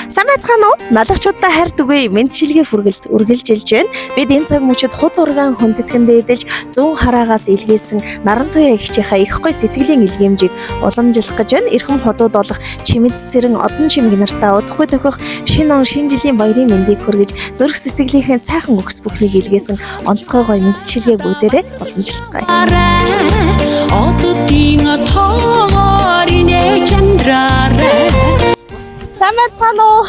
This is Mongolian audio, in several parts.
Сайн байцгаана уу? Налагчуудаа хайр түгэе мэдчилгээ хүргэлт үргэлжилж байна. Бид энэ цаг мөчид хот ургаан хүндэтгэн дээдэлж зүүн хараагаас илгээсэн наран туяа ихчийнхаа их гой сэтгэлийн илгээмжийг уламжлах гэж байна. Эрхэм хотууд болох Чимэд цэрэн одон чимэг нартаа удахгүй төхөх шинэ он шинэ жилийн баярын мэндийг хүргэж зүрх сэтгэлийнхээ сайхан өгс бүхнийг илгээсэн онцгой гой мэдчилгээ бүгдээрээ уламжилцгаая. Сайн байцгаана уу?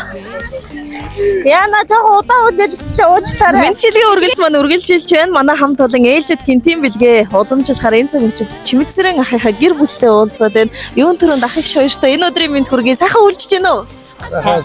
Яна жоо удаа үлдээдчихлээ уучлаарай. Мэдчилгээ үргэлж маань үргэлжилж байна. Манай хамт олон ээлжид гинтийн бэлгээ уламжлахаар энэ цаг үчид Чимэд цэрэн ахыхаа гэр бүлтэй уулзаад байна. Юун төрөнд ах их хоёртой энэ өдрийн мэнд хүргэе. Сайхан үлжиж гэнэ үү?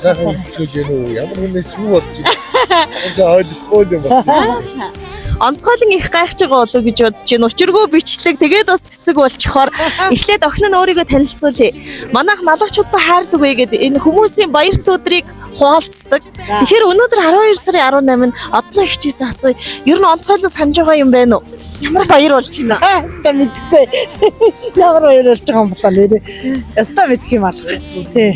Сайхан үлжиж гэнэ үү? Ямар хүнээс юу болж байна? Ойлгохгүй юм байна. Онцгойлон их гайхаж байгаа болов гэж бодож байна. Учиргүй бичлэг тэгээд бас цэцэг болчихоор эхлээд охин нь өөрийгөө танилцуулъя. Манайх налагчуудаа хайр түгэе гэдэг энэ хүмүүсийн баярт өдрийг хуваалцдаг. Тэгэхээр өнөөдөр 12 сарын 18-нд одно ихчээс асууя. Ер нь онцгойлон санаж байгаа юм байна уу? Ямар баяр болж байна? Яста мэдхгүй. Ямар баяр болж байгаа юм болоо нэрээ. Яста мэдх юм алах. Тий.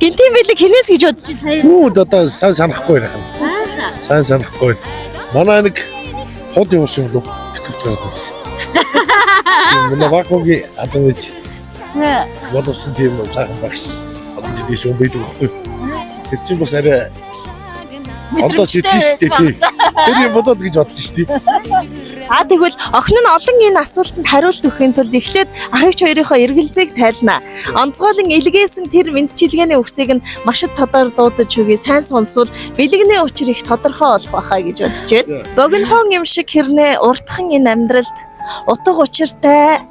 Гинтийн бэлэг хинээс гэж бодож байна. Юу одоо сайн санахгүй байх юм. Сайн санахгүй. Манай нэг хот явуулсан юм лу. Тэтгэвчтэй байсан. Манай вакуги адаж. За. Бодсон тийм сайхан багш. Одоо тийм юм байдаг байхгүй. Тэр чинь бас арай одоо сэтгэлтэй тий. Тэр юм бодоод гэж бодож штий. Тэгвэл охин нь олон энэ асуултанд хариулт өгөхийн тулд эхлээд ахыгч хоёрынхоо эргэлзээг тайлнаа. Онцгойлон илгээсэн тэр мэдчилгээний үгсийг нь маш их тодор дуудаж өгье. Сайн сонсвол бэлэгний учир их тодорхой болох байхаа гэж бодож байна. Богинохон юм шиг хэрнээ уртхан энэ амьдралд утга учиртай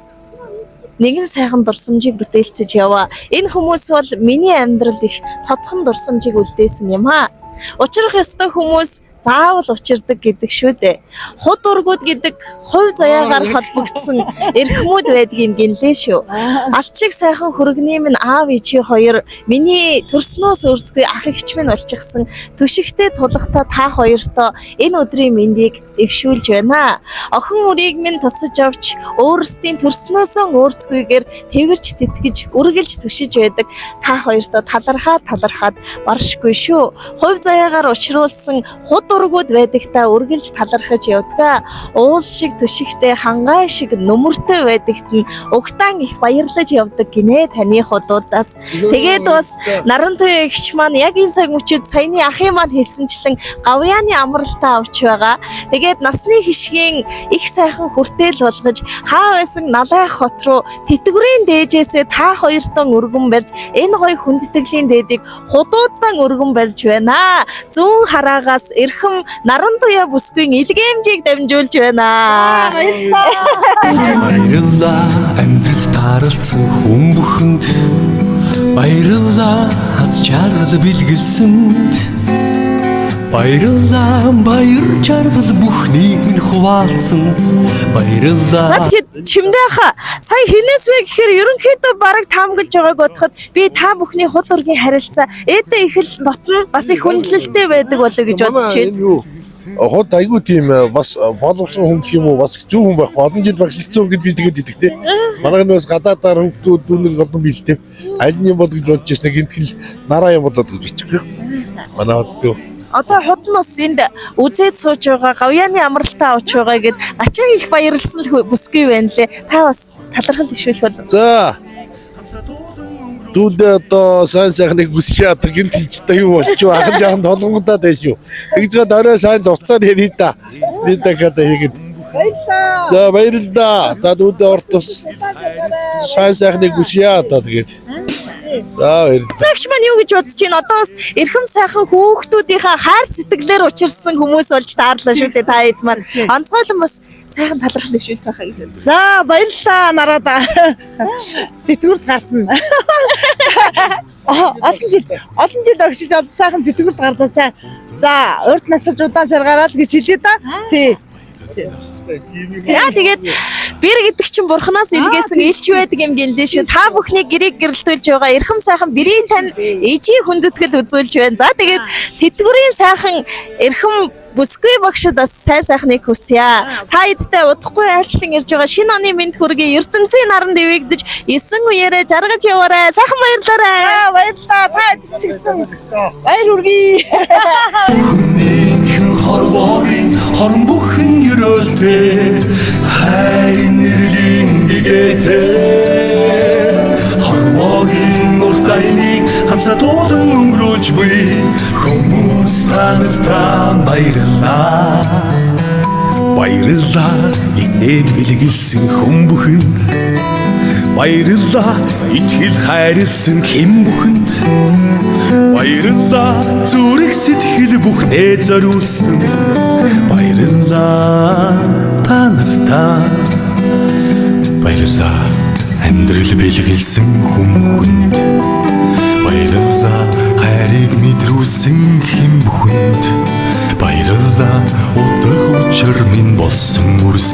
нэгэн сайхан дурсамжийг бүтээлцэж яваа. Энэ хүмүүс бол миний амьдралд их тодхон дурсамжийг үлдээсэн юм аа. Учрах ёстой хүмүүс заавал учирдаг гэдэг шүү дээ. Худ ургууд гэдэг хувь заяагаар холбогдсон эрхмүүд байдгийн гинлээ шүү. Алт шиг сайхан хөргөний минь аав ичи хоёр миний төрснөөс өрцгүй ах эгч минь болчихсон түшигтэй тулахта та хоёртоо энэ өдрийн мэндийг эвшүүлж байна. Охин үрийг минь тусаж авч өөрсдийн төрснөөсөө өөрцгүйгээр тэрвэрч тэтгэж үргэлж түшиж байдаг та хоёртоо талархаад баршгүй шүү. Хувь заяагаар учруулсан худ ургууд байдагтаа үргэлж талархаж явдгаа. Уус шиг түшигтэй хангай шиг нүмертэй байдагт нь угтаан их баярлаж явдаг гинэ таны хотуудаас. Тэгээд бас наран туяа эгч маань яг энэ цаг мөчид саяны ахын маань хэлсэнчлэн гавьяаны амралтаа авч байгаа. Тэгээд насны хишгийн их сайхан хүртэл болгож хаа байсан налай хот руу тэтгэврийн дээжээсээ та хоёртон өргөн барьж энэ гоё хүндэтгэлийн дээдийг худуудан өргөн барьж байна. Зүүн хараагаас наран туяа бүсгүй илгээмжийг дамжуулж байна. Баярлалаа амьдрал тааралцсан хүн бүхэнд. Баярлалаа хаз чаргал бэлгэлсэнд. Баярлалаа баяр чаргал бүхнийг минь хуваалцсан. Баярлалаа. За тэгэхэд Чимдээха сая хинээс вэ гэхээр ерөнхийдөө бараг таамаглаж байгааг бодоход би та бүхний худ ургийн харилцаа эдээ их л дотно бас их хүндлэлтэй байдаг болоо гэж бодож байна. Хот айгуу тийм бас боловсон хүн гэх юм уу бас зөв хүн байх. Олон жил багшилсан гэж би тэгээд идэх те. Манай нөөс гадаадаар хүмүүс дүүнэр голдон бэлтэй. Аль нь бол гэж бодож ирсэн гинтгэл нараа юм болоод гэж бичих. Манай хот одоо хот нь бас энд үзээд сууж байгаа гавьяаны амралтаа авч байгаа гэд ачааг их баярлсан бүсгүй байна лээ. Та бас талархал дэвшүүлэх бол. За. Дүүдээ одоо сайн сайхныг хүсчээ одоо гинтэлжтэй юу болчих вэ? Ахын жаахан толгонгодаа дэш юу. Тэгжгээд орой сайн дуцаар ярий та. Би дахиад хийгээд. Баярлалаа. За баярлалаа. Та дүүдээ ортос сайн сайхныг хүсье одоо тэгээд. За баярлалаа. Тэгш маань юу гэж бодож байна? Одоо бас эрхэм сайхан хүүхдүүдийнхаа хайр сэтгэлээр учирсан хүмүүс болж таарлаа шүү дээ та хэд маань. Онцгойлон бас сайхан талархал дэвшүүлэх байхаа гэж бодсон. За баярлалаа нараада. Тэтгэврт гарсан. Олон жил огшиж авд сайхан тэтгэврт гарлаа сайн. За урд насаж удаан жаргаараа л гэж хэлээ да. Тий. За тэгээд бэр гэдэг чинь бурхнаас илгээсэн элч байдаг юм гинлээ шүү. Та бүхний гэрийг гэрэлтүүлж байгаа эрхэм сайхан бэрийн тань ижийн хүндэтгэл үзүүлж байна. За тэгээд тэтгэврийн сайхан эрхэм бүсгүй багшд бас сайн сайхныг хүсье. Та эдтэй удахгүй айлчлан ирж байгаа шинэ оны мэнд хүргэе. ертөнцийн наран дэвэгдэж 9 үеэрээ жаргаж яваарай. Сайхан баярлаарай. Баярлалаа. ч гэсэн баяр хүргэе. Хүнийхэн хорвоогийн хорон бүхэн өрөөлтэй хайрын нэрлийн гэгээтэй хорвоогийн урт айныг хамсаа туулан өнгөрөөж буй хүмүүс та нартай баярлалаа. Баярлалаа инээд бэлгэлсэн хүн бүхэнд баярлалаа итгэл хайрлсан хэн бүхэнд баярлалаа зүрх сэтгэл бүхнээ зориулсан баярлалаа та нартай баярлалаа амьдрал бэлгэлсэн хүн бүхэнд баярлалаа хайрыг мэдрүүлсэн хэн бүхэнд баярлалаа удах учир минь болсон үрс